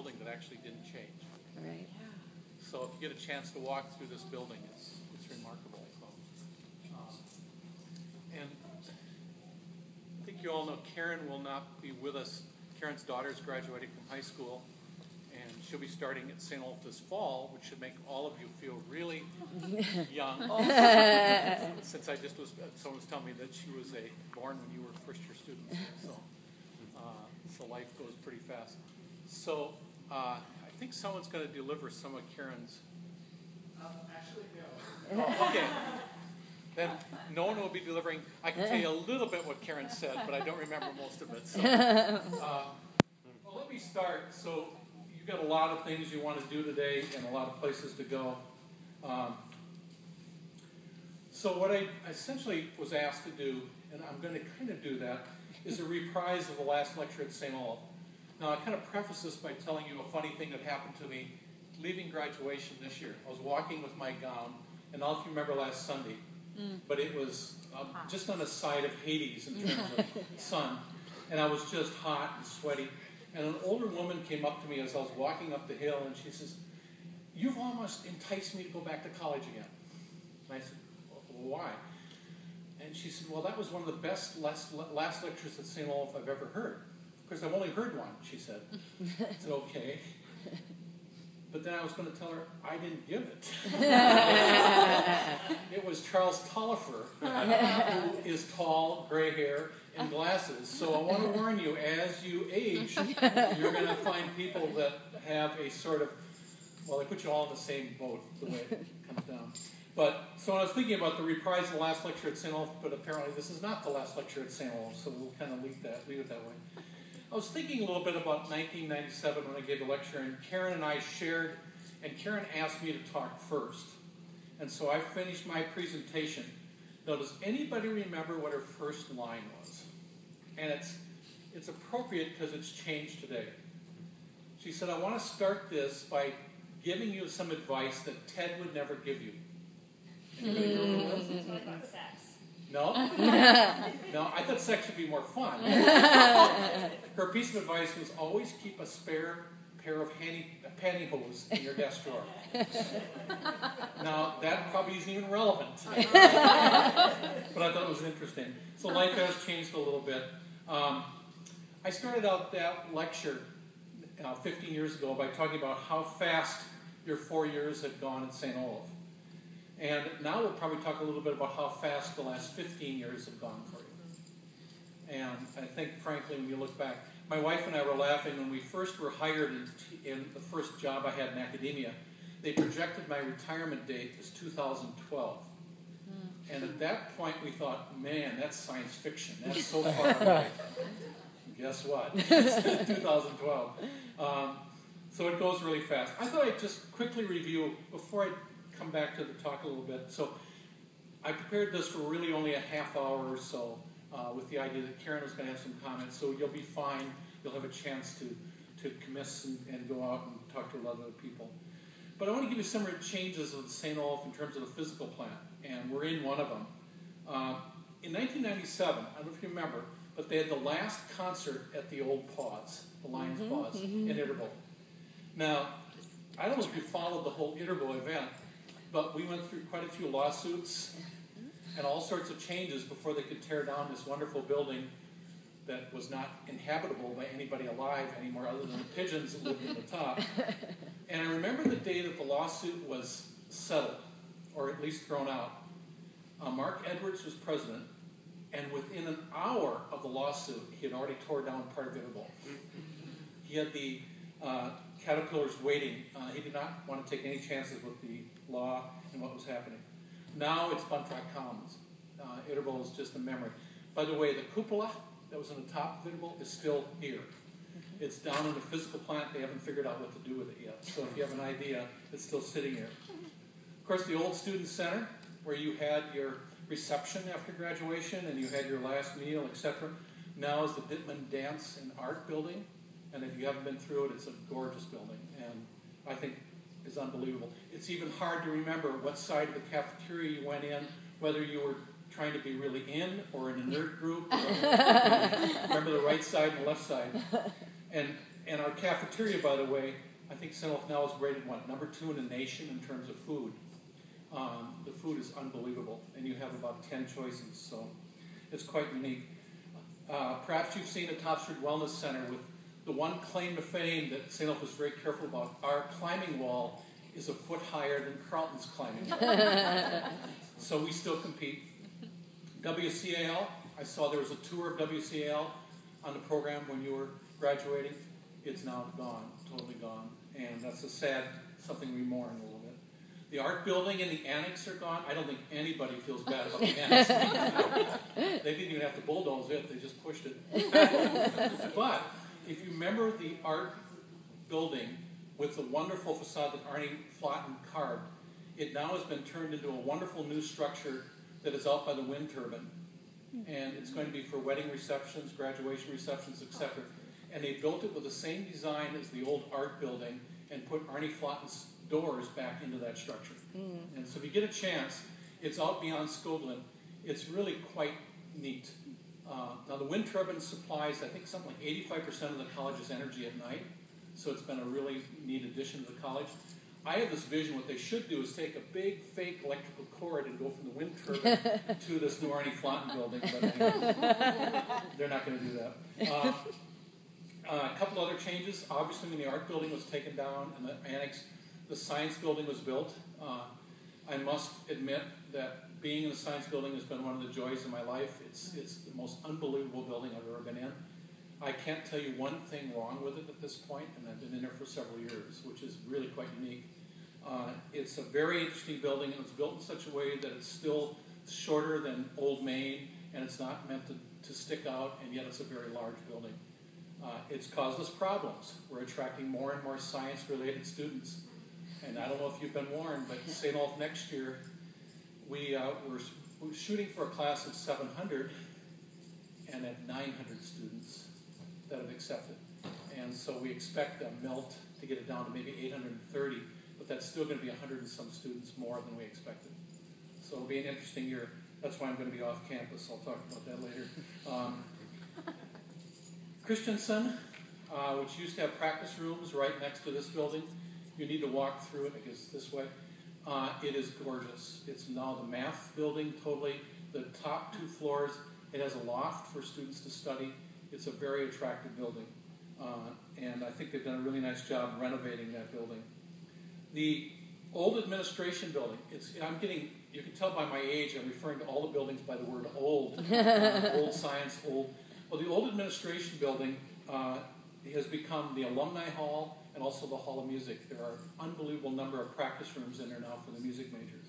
building that actually didn't change. Right. So if you get a chance to walk through this building, it's remarkable. So, and I think you all know Karen will not be with us. Karen's daughter's graduating from high school, and she'll be starting at St. Olaf this fall, which should make all of you feel really young. Since someone was telling me that she was born when you were first-year students, so life goes pretty fast. So I think someone's going to deliver some of Karen's. Actually, no. Oh, okay. Then no one will be delivering. I can tell you a little bit what Karen said, but I don't remember most of it. So, well, let me start. So you've got a lot of things you want to do today and a lot of places to go. So what I essentially was asked to do, and I'm going to kind of do that, is a reprise of the last lecture at St. Olaf. Now, I kind of preface this by telling you a funny thing that happened to me leaving graduation this year. I was walking with my gown, and I don't know if you remember last Sunday, but it was just on the side of Hades in terms of sun, and I was just hot and sweaty. And an older woman came up to me as I was walking up the hill, and she says, "You've almost enticed me to go back to college again." And I said, "Well, why?" And she said, "Well, that was one of the best last lectures at St. Olaf I've ever heard." Of course, I've only heard one, she said. I said, "Okay." But then I was going to tell her I didn't give it. It was Charles Tollifer, who is tall, gray hair, and glasses. So I want to warn you, as you age, you're going to find people that have a sort of, well, they put you all in the same boat, the way it comes down. But, so I was thinking about the reprise of the last lecture at St. Olaf, but apparently this is not the last lecture at St. Olaf, so we'll kind of leave it that way. I was thinking a little bit about 1997 when I gave a lecture, and Karen and I shared, and Karen asked me to talk first. And so I finished my presentation. Now, does anybody remember what her first line was? And it's appropriate because it's changed today. She said, "I want to start this by giving you some advice that Ted would never give you." Anybody know what it was? What about sex? No? No, I thought sex would be more fun. Her piece of advice was always keep a spare pair of pantyhose in your desk drawer. Now, that probably isn't even relevant. But I thought it was interesting. So life has changed a little bit. I started out that lecture 15 years ago by talking about how fast your 4 years had gone at St. Olaf. And now we'll probably talk a little bit about how fast the last 15 years have gone for you. And I think, frankly, when you look back, my wife and I were laughing when we first were hired in the first job I had in academia. They projected my retirement date as 2012. And at that point we thought, man, that's science fiction. That's so far away. Guess what? It's 2012. So it goes really fast. I thought I'd just quickly review, before I come back to the talk a little bit. So I prepared this for really only a half hour or so with the idea that Karen was going to have some comments. So you'll be fine. You'll have a chance to commiss and go out and talk to a lot of other people. But I want to give you some of the changes of St. Olaf in terms of the physical plant, and we're in one of them. In 1997, I don't know if you remember, but they had the last concert at the old Pause, the Lions Pause, in Iterborough. Now, I don't know if you followed the whole Iterborough event, but we went through quite a few lawsuits and all sorts of changes before they could tear down this wonderful building that was not inhabitable by anybody alive anymore other than the pigeons that lived at the top. And I remember the day that the lawsuit was settled, or at least thrown out. Mark Edwards was president, and within an hour of the lawsuit, he had already tore down part of Iterborough. He had the caterpillars waiting. He did not want to take any chances with the law and what was happening. Now it's Buntrack Commons. Iterborough is just a memory. By the way, the cupola that was on the top of Iterborough is still here. It's down in the physical plant. They haven't figured out what to do with it yet. So if you have an idea, it's still sitting here. Of course, the old student center, where you had your reception after graduation and you had your last meal, etc., now is the Dittman Dance and Art Building. And if you haven't been through it, it's a gorgeous building. And I think it's unbelievable. It's even hard to remember what side of the cafeteria you went in, whether you were trying to be really in or in a nerd group. Remember the right side and the left side. And And our cafeteria, by the way, I think St. Olaf now is rated, what, number 2 in the nation in terms of food. The food is unbelievable, and you have about 10 choices, so it's quite unique. Perhaps you've seen a Top Street Wellness Center with the one claim to fame that St. Olaf was very careful about. Our climbing wall is a foot higher than Carlton's climbing wall. So we still compete. WCAL, I saw there was a tour of WCAL on the program when you were graduating. It's now gone, totally gone. And that's a sad, something we mourn a little bit. The art building and the annex are gone. I don't think anybody feels bad about the annex. They didn't even have to bulldoze it, they just pushed it. But if you remember the art building with the wonderful facade that Arnie Flotten carved, it now has been turned into a wonderful new structure that is out by the wind turbine. And it's going to be for wedding receptions, graduation receptions, etc. And they built it with the same design as the old art building and put Arnie Flotten's doors back into that structure. And so if you get a chance, it's out beyond Skoglund. It's really quite neat. Now the wind turbine supplies, I think, something like 85% of the college's energy at night. So it's been a really neat addition to the college. I have this vision. What they should do is take a big fake electrical cord and go from the wind turbine to this new Arnie Flotten building. But anyway, they're not going to do that. A couple other changes. Obviously, when the art building was taken down and the annex, the science building was built. I must admit that being in the science building has been one of the joys of my life. It's the most unbelievable building I've ever been in. I can't tell you one thing wrong with it at this point, and I've been in there for several years, which is really quite unique. It's a very interesting building, and it's built in such a way that it's still shorter than Old Main, and it's not meant to stick out, and yet it's a very large building. It's caused us problems. We're attracting more and more science-related students. And I don't know if you've been warned, but St. Olaf next year, we're shooting for a class of 700 and have 900 students that have accepted. And so we expect a melt to get it down to maybe 830, but that's still going to be 100 and some students more than we expected. So it'll be an interesting year. That's why I'm going to be off campus. I'll talk about that later. Christensen, which used to have practice rooms right next to this building. You need to walk through it, I guess, this way. It is gorgeous. It's now the math building, totally. The top 2 floors, it has a loft for students to study. It's a very attractive building. And I think they've done a really nice job renovating that building. The old administration building, you can tell by my age, I'm referring to all the buildings by the word old. Old science, old. Well, the old administration building has become the alumni hall and also the Hall of Music. There are an unbelievable number of practice rooms in there now for the music majors.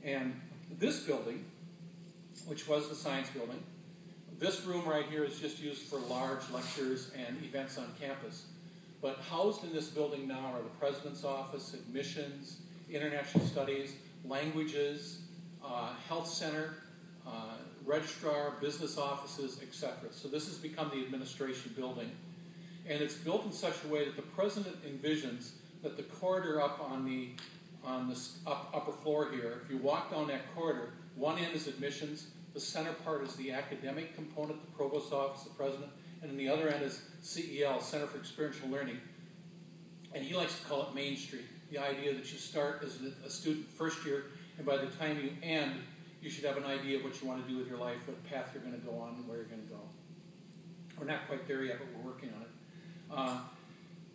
And this building, which was the science building, this room right here is just used for large lectures and events on campus. But housed in this building now are the president's office, admissions, international studies, languages, health center, registrar, business offices, etc. So this has become the administration building. And it's built in such a way that the president envisions that the corridor up on the upper floor here, if you walk down that corridor, one end is admissions, the center part is the academic component, the provost office, the president, and then the other end is CEL, Center for Experiential Learning. And he likes to call it Main Street, the idea that you start as a student first year, and by the time you end, you should have an idea of what you want to do with your life, what path you're going to go on, and where you're going to go. We're not quite there yet, but we're working on it.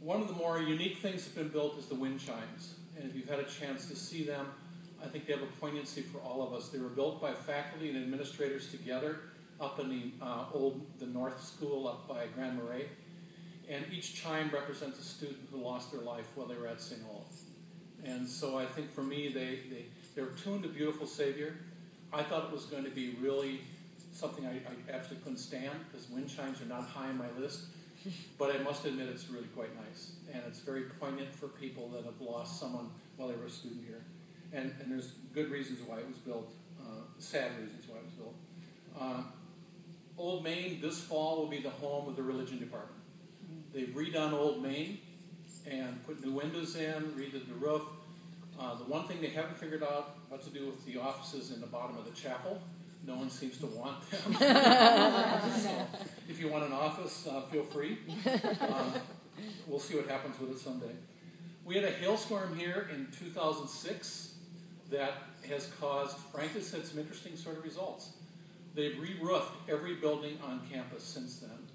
One of the more unique things that's been built is the wind chimes. And if you've had a chance to see them, I think they have a poignancy for all of us. They were built by faculty and administrators together up in the North School up by Grand Marais. And each chime represents a student who lost their life while they were at St. Olaf. And so I think for me, they're tuned to Beautiful Savior. I thought it was going to be really something I absolutely couldn't stand, because wind chimes are not high on my list. But I must admit it's really quite nice. And it's very poignant for people that have lost someone while they were a student here. And there's good reasons why it was built, sad reasons why it was built. Old Main this fall will be the home of the religion department. They've redone Old Main and put new windows in, redid the roof. The one thing they haven't figured out what to do with the offices in the bottom of the chapel. No one seems to want them. So if you want an office, feel free. we'll see what happens with it someday. We had a hailstorm here in 2006 that has caused, frankly, some interesting sort of results. They've re-roofed every building on campus since then.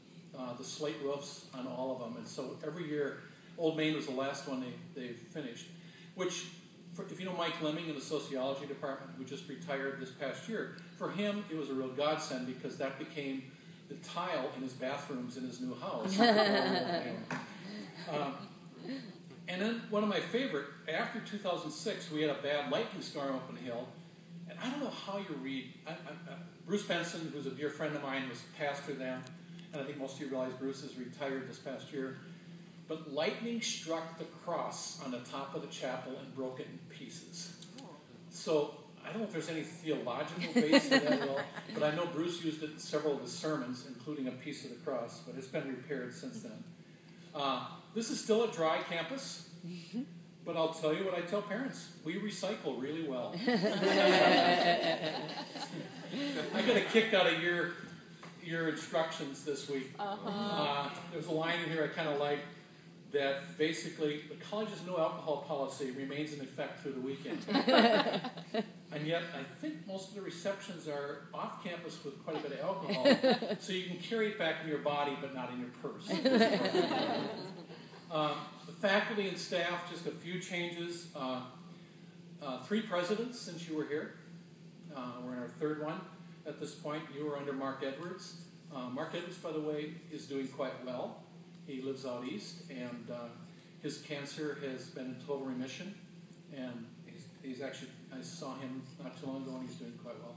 The slate roofs on all of them. And so every year, Old Main was the last one they finished, which, if you know Mike Lemming in the sociology department, who just retired this past year, for him it was a real godsend because that became the tile in his bathrooms in his new house. And then one of my favorite, after 2006, we had a bad lightning storm up in the hill. And I don't know how you read. Bruce Benson, who's a dear friend of mine, was pastor then. And I think most of you realize Bruce is retired this past year. But lightning struck the cross on the top of the chapel and broke it in pieces. So I don't know if there's any theological base to that at all. But I know Bruce used it in several of his sermons, including a piece of the cross. But it's been repaired since then. This is still a dry campus, but I'll tell you what I tell parents. We recycle really well. I got a kick out of your instructions this week. There's a line in here I kind of like that basically the college's no alcohol policy remains in effect through the weekend. And yet I think most of the receptions are off campus with quite a bit of alcohol, so you can carry it back in your body but not in your purse. The faculty and staff, just a few changes. 3 presidents since you were here. We're in our 3rd one at this point. You were under Mark Edwards. Mark Edwards, by the way, is doing quite well. He lives out east, and his cancer has been in total remission. And he's actually, I saw him not too long ago, and he's doing quite well.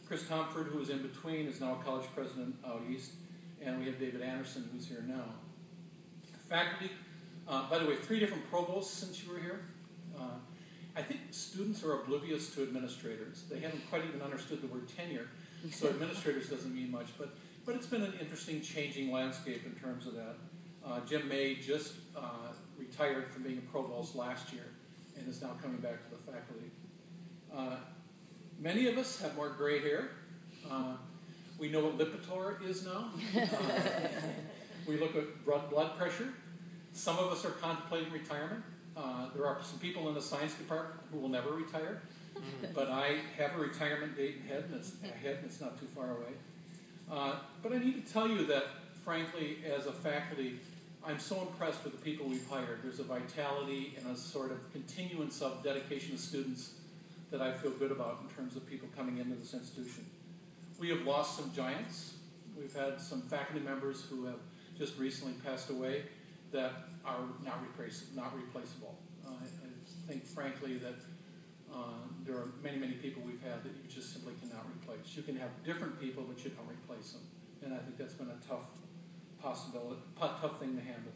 Chris Tomford, who was in between, is now a college president out east. And we have David Anderson, who's here now. Faculty, by the way, 3 different provosts since you were here. I think students are oblivious to administrators. They haven't quite even understood the word tenure, so administrators doesn't mean much. But it's been an interesting changing landscape in terms of that. Jim May just retired from being a provost last year and is now coming back to the faculty. Many of us have more gray hair. We know what Lipitor is now. We look at blood pressure. Some of us are contemplating retirement. There are some people in the science department who will never retire. But I have a retirement date ahead, and it's not too far away. But I need to tell you that, frankly, as a faculty, I'm so impressed with the people we've hired. There's a vitality and a sort of continuance of dedication to students that I feel good about in terms of people coming into this institution. We have lost some giants. We've had some faculty members who have just recently passed away that are not replaceable. I think, frankly, that there are many, many people we've had that you just simply cannot replace. You can have different people, but you don't replace them. And I think that's been a tough thing to handle.